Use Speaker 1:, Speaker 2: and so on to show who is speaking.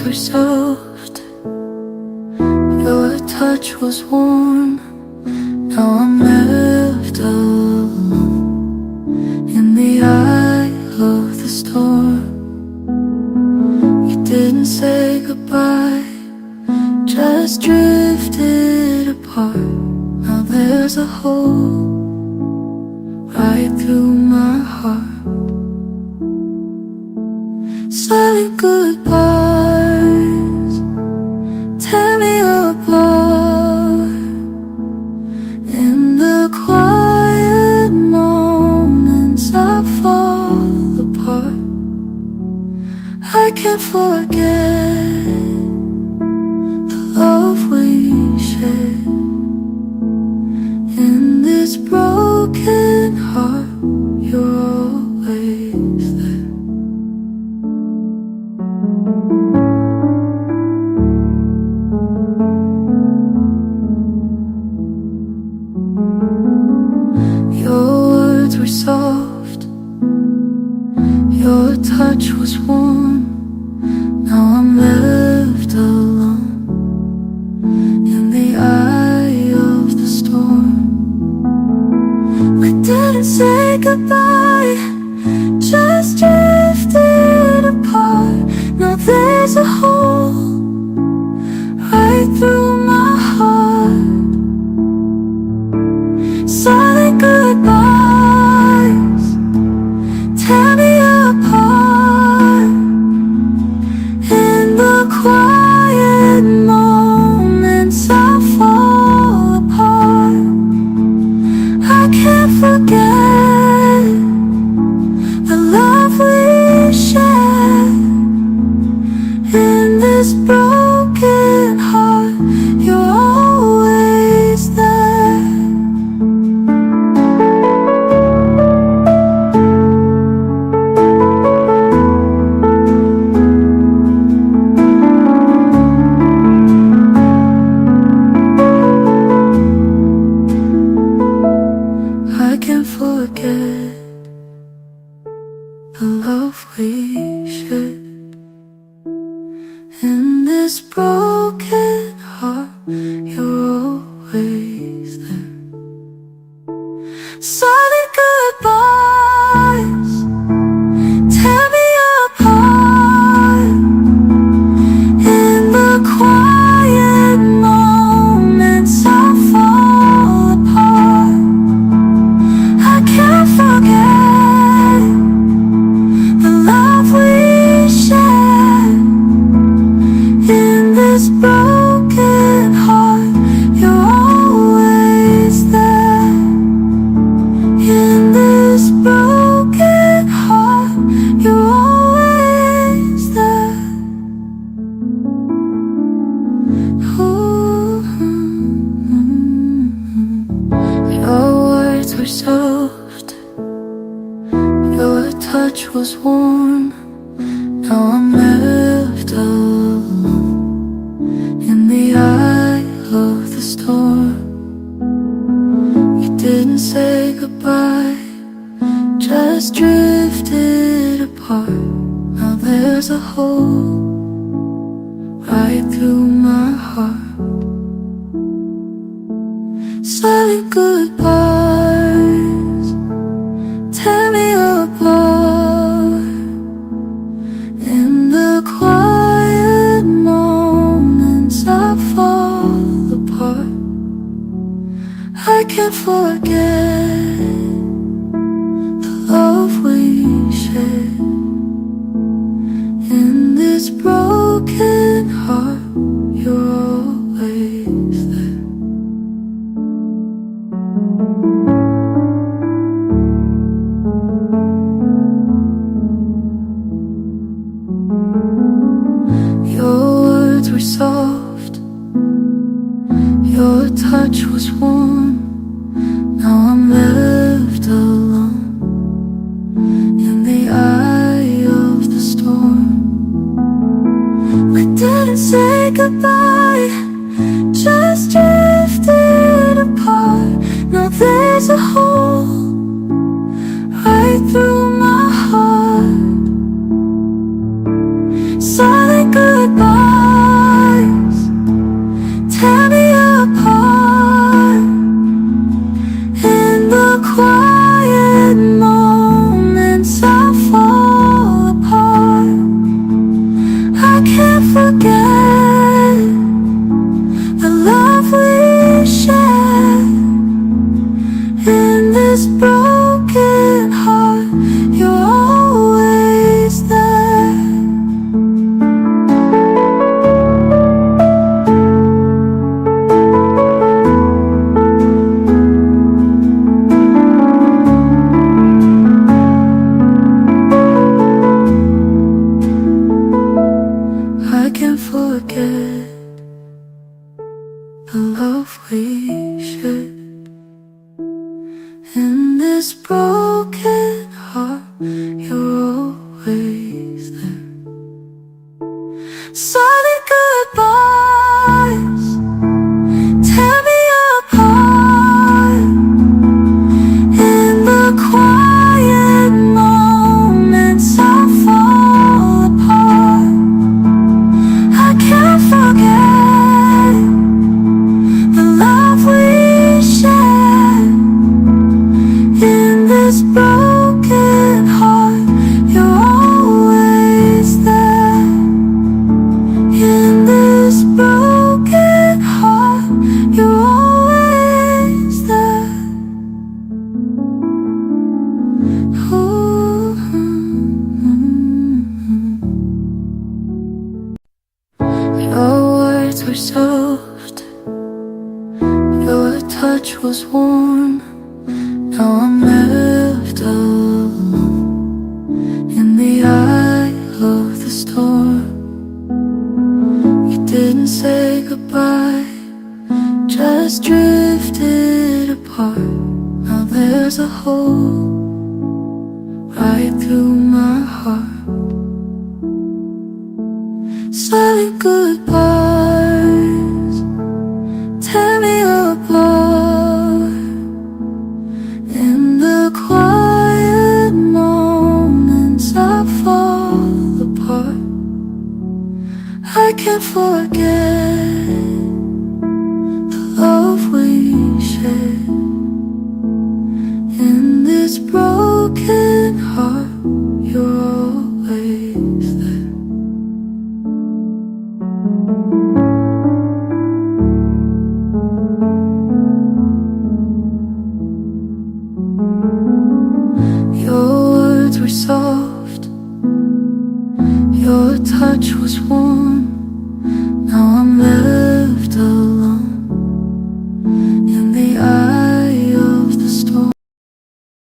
Speaker 1: were soft, your touch was warm. Now I'm left alone in the eye of the storm. You didn't say goodbye, just drifted apart. Now there's a hole right through my heart. Silent goodbyes tear me apart. In the quiet moments I fall apart. I can't forget the love we shared. In this broken heart, you're always there. Your words were soft, your touch was warm. Now I'm left alone in the eye of the storm. We didn't say goodbye, just drifted apart. Now there's a hole right through my heart. Silent goodbyes tear me apart. In the quiet moments I fall apart. I can't forget the love we shared. In this broken heart, you're always there. I can't forget the love we shared. In this broken heart, you're always there. Silent goodbyes tear me apart. In the quiet moments I fall apart. I can't forget the love we shared. In this broken heart, you're always there. In this broken heart, you're always there. Ooh. Your words were soft, your touch was warm. Now I'm left alone in the eye of the storm. You didn't say goodbye, just drifted apart. Now there's a hole right through my heart. Silent goodbyes tear me apart. In the quiet moments I fall apart. I can't forget the love we shared. In this broken heart, you're always there. Your words were soft, your touch was warm. Now I'm left alone in the eye of the storm. We didn't say goodbye, just drifted apart. Now there's a hole right through my heart. Silent goodbyes tear me apart. In the quiet moments I fall apart. I can't forget the love we shared. In this broken heart, you're always there. I can't forget the love we shared. In this broken heart, you're always there. Silent goodbyes tear me apart. In the quiet moments I fall apart. I can't forget the love we shared. In this broken heart, you're always there. In this broken heart, you're always there. Ooh. Your words were soft, your touch was warm. Now I'm left alone in the eye of the storm. You didn't say goodbye, just drifted apart. Now there's a hole right through my heart. Silent goodbyes tear me apart. In the quiet moments I fall apart. I can't forget the love we shared. In this broken heart, you're always there. Your words were soft, your touch was warm.